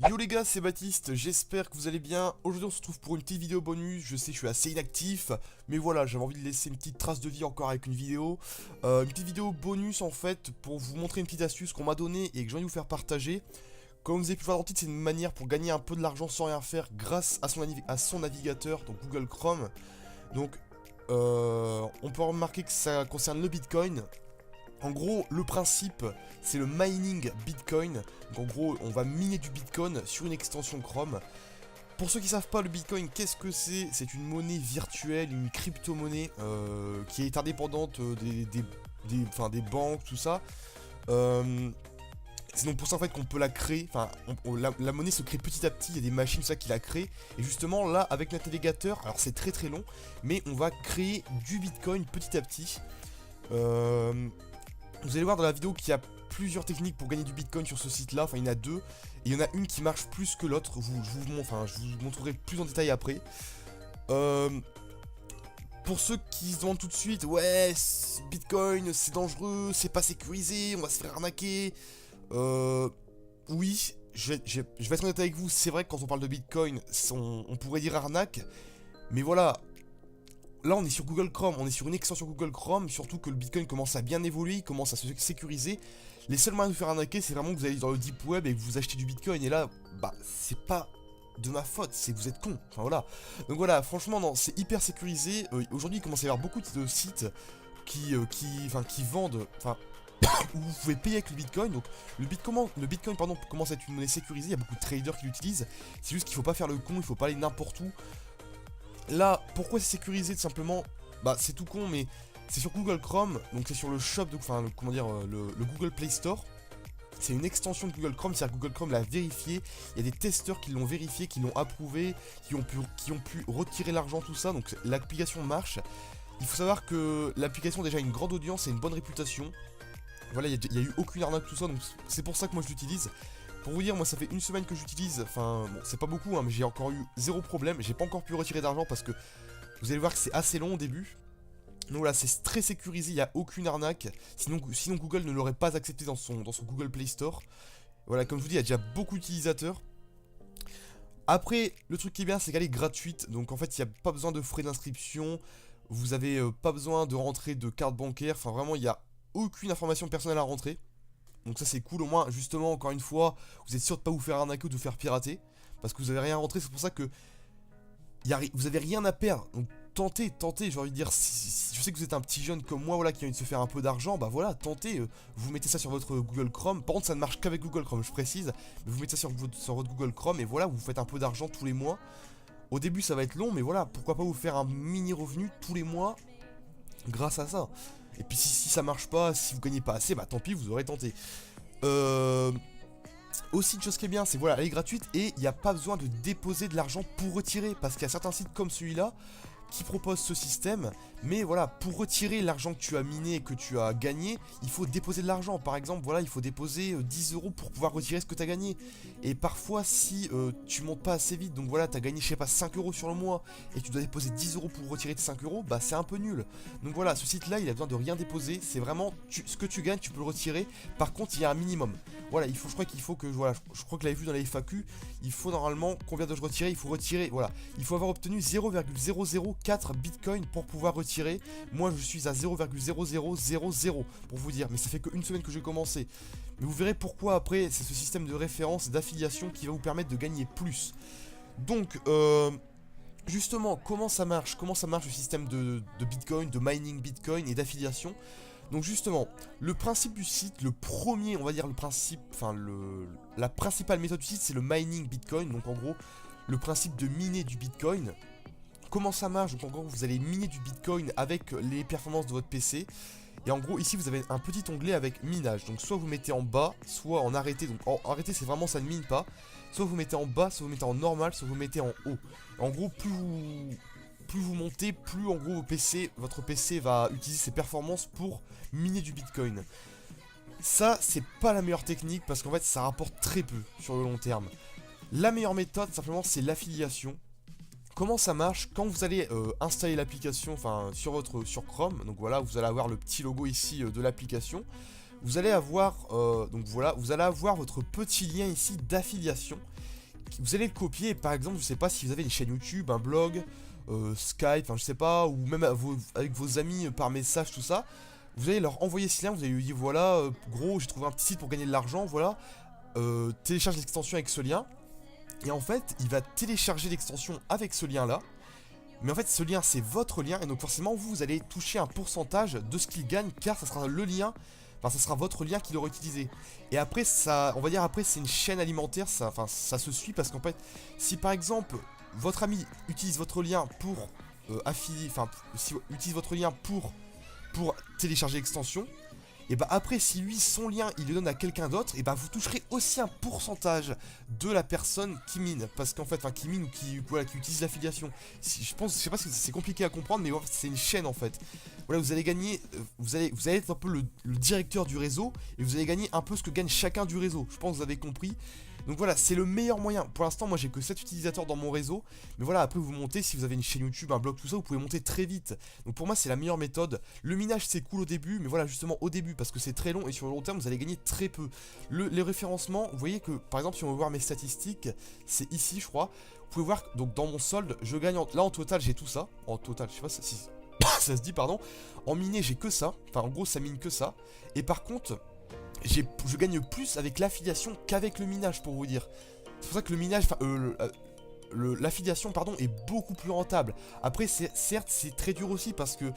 Yo les gars, c'est Baptiste, j'espère que vous allez bien. Aujourd'hui on se retrouve pour une petite vidéo bonus. Je sais, je suis assez inactif, mais voilà, j'avais envie de laisser une petite trace de vie encore avec une vidéo. Une petite vidéo bonus en fait, pour vous montrer une petite astuce qu'on m'a donnée et que j'ai envie de vous faire partager. Comme vous avez pu voir dans le titre, c'est une manière pour gagner un peu de l'argent sans rien faire grâce à son navigateur, donc Google Chrome. Donc on peut remarquer que ça concerne le Bitcoin. En gros, le principe, c'est le mining Bitcoin. Donc en gros, on va miner du Bitcoin sur une extension Chrome. Pour ceux qui ne savent pas, le Bitcoin, qu'est-ce que c'est? C'est une monnaie virtuelle, une crypto-monnaie qui est indépendante des banques, tout ça. C'est donc pour ça en fait qu'on peut la créer. Enfin, la monnaie se crée petit à petit. Il y a des machines, tout ça, qui la créent. Et justement, là, avec notre navigateur, alors c'est très très long, mais on va créer du Bitcoin petit à petit. Vous allez voir dans la vidéo qu'il y a plusieurs techniques pour gagner du Bitcoin sur ce site-là. Enfin, il y en a deux. Et il y en a une qui marche plus que l'autre. Je vous montrerai plus en détail après. Pour ceux qui se demandent tout de suite, ouais, Bitcoin, c'est dangereux, c'est pas sécurisé, on va se faire arnaquer. Oui, je vais être honnête avec vous. C'est vrai que quand on parle de Bitcoin, on pourrait dire arnaque. Mais voilà. Là on est sur Google Chrome, on est sur une extension Google Chrome, surtout que le Bitcoin commence à bien évoluer, il commence à se sécuriser. Les seuls moyens de vous faire arnaquer, c'est vraiment que vous allez dans le deep web et que vous achetez du Bitcoin, et là, bah, c'est pas de ma faute, c'est que vous êtes con, enfin voilà. Donc voilà, franchement, non, c'est hyper sécurisé. Aujourd'hui, il commence à y avoir beaucoup de sites qui vendent, où vous pouvez payer avec le Bitcoin. Donc le Bitcoin pardon, commence à être une monnaie sécurisée, il y a beaucoup de traders qui l'utilisent. C'est juste qu'il faut pas faire le con, il faut pas aller n'importe où. Là, pourquoi c'est sécurisé tout simplement? Bah c'est tout con, mais c'est sur Google Chrome, donc c'est sur le shop, le Google Play Store. C'est une extension de Google Chrome, c'est-à-dire que Google Chrome l'a vérifié. Il y a des testeurs qui l'ont vérifié, qui l'ont approuvé, qui ont pu retirer l'argent, tout ça. Donc l'application marche. Il faut savoir que l'application a déjà une grande audience et une bonne réputation. Voilà, il n'y a eu aucune arnaque, tout ça, donc c'est pour ça que moi je l'utilise. Pour vous dire, moi ça fait une semaine que j'utilise, enfin bon c'est pas beaucoup hein, mais j'ai encore eu zéro problème, j'ai pas encore pu retirer d'argent parce que vous allez voir que c'est assez long au début. Donc voilà, c'est très sécurisé, il n'y a aucune arnaque, sinon Google ne l'aurait pas accepté dans son Google Play Store. Voilà, comme je vous dis, il y a déjà beaucoup d'utilisateurs. Après, le truc qui est bien, c'est qu'elle est gratuite, donc en fait il n'y a pas besoin de frais d'inscription, vous avez pas besoin de rentrer de carte bancaire, enfin vraiment il n'y a aucune information personnelle à rentrer. Donc ça c'est cool, au moins justement encore une fois vous êtes sûr de pas vous faire arnaquer ou de vous faire pirater, parce que vous avez rien à rentrer, c'est pour ça que vous avez rien à perdre. Donc tentez, j'ai envie de dire, si je sais que vous êtes un petit jeune comme moi voilà, qui a envie de se faire un peu d'argent, bah voilà, tentez, vous mettez ça sur votre Google Chrome. Par contre ça ne marche qu'avec Google Chrome, je précise, mais vous mettez ça sur votre Google Chrome et voilà, vous faites un peu d'argent tous les mois. Au début ça va être long, mais voilà, pourquoi pas vous faire un mini revenu tous les mois grâce à ça. Et puis si ça marche pas, si vous gagnez pas assez, bah tant pis, vous aurez tenté. Aussi une chose qui est bien, c'est voilà, elle est gratuite et il n'y a pas besoin de déposer de l'argent pour retirer. Parce qu'il y a certains sites comme celui-là qui proposent ce système, mais voilà, pour retirer l'argent que tu as miné et que tu as gagné, il faut déposer de l'argent. Par exemple, voilà, il faut déposer 10 € pour pouvoir retirer ce que tu as gagné. Et parfois, si tu montes pas assez vite, donc voilà, tu as gagné, je sais pas, 5 € sur le mois, et tu dois déposer 10 € pour retirer tes 5 €, bah c'est un peu nul. Donc voilà, ce site-là, il a besoin de rien déposer, c'est vraiment, ce que tu gagnes, tu peux le retirer. Par contre, il y a un minimum. Voilà, je crois que, voilà, je crois que l'avais vu dans la FAQ, il faut normalement, combien dois-je retirer? Il faut retirer, voilà, il faut avoir obtenu 0,004 Bitcoin pour pouvoir retirer. Moi je suis à 0,0000 pour vous dire, mais ça fait qu'une semaine que j'ai commencé. Mais vous verrez pourquoi après, c'est ce système de référence et d'affiliation qui va vous permettre de gagner plus. Donc justement, comment ça marche le système de Bitcoin, de mining Bitcoin et d'affiliation? Donc justement, le principe du site, le premier, on va dire le principe, la principale méthode du site, c'est le mining Bitcoin. Donc en gros, le principe de miner du Bitcoin. Comment ça marche? Donc en gros, vous allez miner du Bitcoin avec les performances de votre PC. Et en gros, ici, vous avez un petit onglet avec minage. Donc soit vous mettez en bas, soit en arrêté. Donc en arrêté, c'est vraiment ça ne mine pas. Soit vous mettez en bas, soit vous mettez en normal, soit vous mettez en haut. En gros, plus vous montez, plus en gros votre PC va utiliser ses performances pour miner du Bitcoin. Ça, c'est pas la meilleure technique parce qu'en fait, ça rapporte très peu sur le long terme. La meilleure méthode, simplement, c'est l'affiliation. Comment ça marche? Quand vous allez installer l'application, sur Chrome, donc voilà, vous allez avoir le petit logo ici de l'application. Vous allez avoir, vous allez avoir votre petit lien ici d'affiliation. vous allez le copier, par exemple, je sais pas si vous avez une chaîne YouTube, un blog, Skype, enfin je sais pas, ou même avec vos amis par message, tout ça. Vous allez leur envoyer ce lien, vous allez lui dire voilà, gros, j'ai trouvé un petit site pour gagner de l'argent, voilà. Télécharge l'extension avec ce lien. Et en fait, il va télécharger l'extension avec ce lien là. Mais en fait, ce lien, c'est votre lien. Et donc forcément, vous allez toucher un pourcentage de ce qu'il gagne, car ça sera le lien. Enfin, ça sera votre lien qu'il aura utilisé. Et après, ça, on va dire après, c'est une chaîne alimentaire. Ça, enfin, ça se suit parce qu'en fait, si par exemple, votre ami utilise votre lien pour affilier, enfin, si utilise votre lien pour télécharger l'extension, et bah après, si lui, son lien, il le donne à quelqu'un d'autre, et bah vous toucherez aussi un pourcentage de la personne qui mine. Parce qu'en fait, enfin qui mine ou qui, voilà, qui utilise l'affiliation. Si, je sais pas si c'est compliqué à comprendre, mais c'est une chaîne en fait. Voilà, vous allez gagner, vous allez être un peu le directeur du réseau, et vous allez gagner un peu ce que gagne chacun du réseau. Je pense que vous avez compris. Donc voilà, c'est le meilleur moyen. Pour l'instant, moi j'ai que 7 utilisateurs dans mon réseau. Mais voilà, après vous montez, si vous avez une chaîne YouTube, un blog, tout ça, vous pouvez monter très vite. Donc pour moi, c'est la meilleure méthode. Le minage, c'est cool au début, mais voilà, justement au début, parce que c'est très long et sur le long terme, vous allez gagner très peu. Les référencements, vous voyez que, par exemple, si on veut voir mes statistiques, c'est ici, je crois. Vous pouvez voir, donc dans mon solde, je gagne, là en total, j'ai tout ça. En total, je sais pas si ça se dit, pardon. En miné, j'ai que ça. Enfin, en gros, ça mine que ça. Et par contre, je gagne plus avec l'affiliation qu'avec le minage, pour vous dire. C'est pour ça que le minage, enfin, l'affiliation, pardon, est beaucoup plus rentable. Après, certes, c'est très dur aussi parce que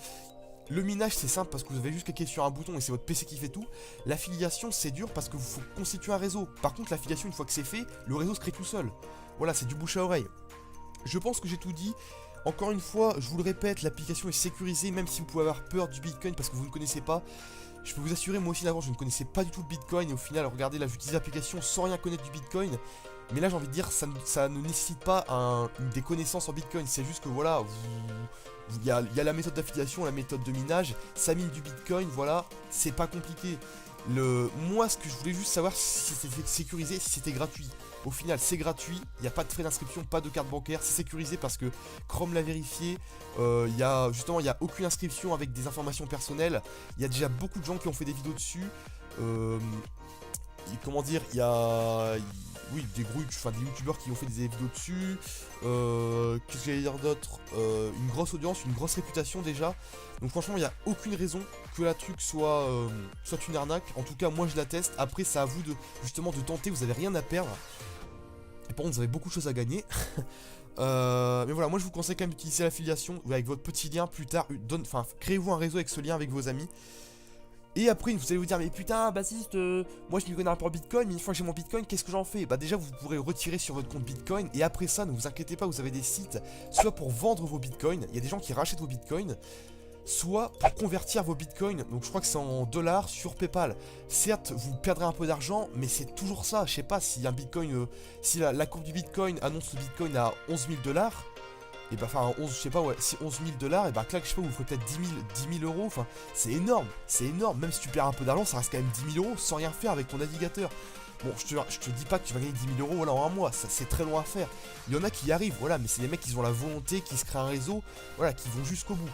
le minage, c'est simple parce que vous avez juste cliqué sur un bouton et c'est votre PC qui fait tout. L'affiliation, c'est dur parce que vous faut constituer un réseau. Par contre, l'affiliation, une fois que c'est fait, le réseau se crée tout seul. Voilà, c'est du bouche à oreille. Je pense que j'ai tout dit. Encore une fois, je vous le répète, l'application est sécurisée, même si vous pouvez avoir peur du Bitcoin parce que vous ne connaissez pas. Je peux vous assurer, moi aussi d'avant, je ne connaissais pas du tout le Bitcoin et au final, regardez, là, j'utilise l'application sans rien connaître du Bitcoin. Mais là, j'ai envie de dire, ça ne nécessite pas des connaissances en Bitcoin. C'est juste que voilà, il y a la méthode d'affiliation, la méthode de minage, ça mine du Bitcoin, voilà, c'est pas compliqué. Moi, ce que je voulais juste savoir, si c'était sécurisé, si c'était gratuit. Au final, c'est gratuit, il n'y a pas de frais d'inscription, pas de carte bancaire, c'est sécurisé parce que Chrome l'a vérifié. Il n'y a aucune inscription avec des informations personnelles. Il y a déjà beaucoup de gens qui ont fait des vidéos dessus. Comment dire, il y a des youtubeurs qui ont fait des vidéos dessus. Qu'est-ce que j'allais dire d'autre, une grosse audience, une grosse réputation déjà. Donc franchement, il n'y a aucune raison que la truc soit une arnaque. En tout cas, moi je la teste. Après, c'est à vous justement de tenter, vous n'avez rien à perdre. Et par contre, vous avez beaucoup de choses à gagner. Mais voilà, moi je vous conseille quand même d'utiliser l'affiliation avec votre petit lien plus tard. Créez-vous un réseau avec ce lien avec vos amis. Et après, vous allez vous dire, mais putain, Baptiste, moi je m'y connais un peu en Bitcoin, mais une fois que j'ai mon Bitcoin, qu'est-ce que j'en fais? Bah déjà, vous pourrez retirer sur votre compte Bitcoin, et après ça, ne vous inquiétez pas, vous avez des sites, soit pour vendre vos Bitcoins, il y a des gens qui rachètent vos Bitcoins, soit pour convertir vos Bitcoins, donc je crois que c'est en dollars sur PayPal. Certes, vous perdrez un peu d'argent, mais c'est toujours ça, je sais pas, si un Bitcoin, si la courbe du Bitcoin annonce le Bitcoin à 11 000 $, et bah enfin 11, je sais pas, ouais, si 11 000 $, et bah clac, je sais pas, vous ferez peut-être 10 000 euros, enfin c'est énorme, même si tu perds un peu d'argent, ça reste quand même 10 000 euros sans rien faire avec ton navigateur. Bon, je te dis pas que tu vas gagner 10 000 euros voilà, en un mois, ça c'est très loin à faire. Il y en a qui y arrivent, voilà, mais c'est des mecs qui ont la volonté, qui se créent un réseau, voilà, qui vont jusqu'au bout.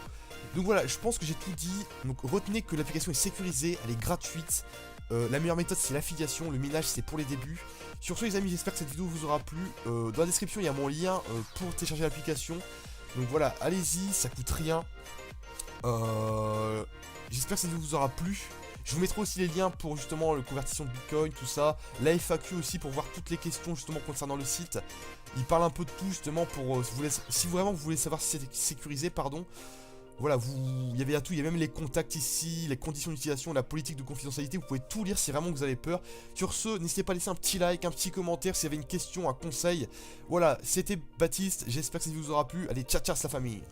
Donc voilà, je pense que j'ai tout dit. Donc retenez que l'application est sécurisée, elle est gratuite. La meilleure méthode c'est l'affiliation, le minage c'est pour les débuts. Sur ce les amis, j'espère que cette vidéo vous aura plu. Dans la description il y a mon lien pour télécharger l'application. Donc voilà, allez-y, ça coûte rien. J'espère que cette vidéo vous aura plu. Je vous mettrai aussi les liens pour justement la conversion de Bitcoin, tout ça. La FAQ aussi pour voir toutes les questions justement concernant le site. Il parle un peu de tout justement pour si vraiment vous voulez savoir si c'est sécurisé, pardon. Voilà, il y avait à tout, il y a même les contacts ici, les conditions d'utilisation, la politique de confidentialité, vous pouvez tout lire si vraiment vous avez peur. Sur ce, n'hésitez pas à laisser un petit like, un petit commentaire s'il y avait une question, un conseil. Voilà, c'était Baptiste, j'espère que ça vous aura plu. Allez, ciao ciao la famille.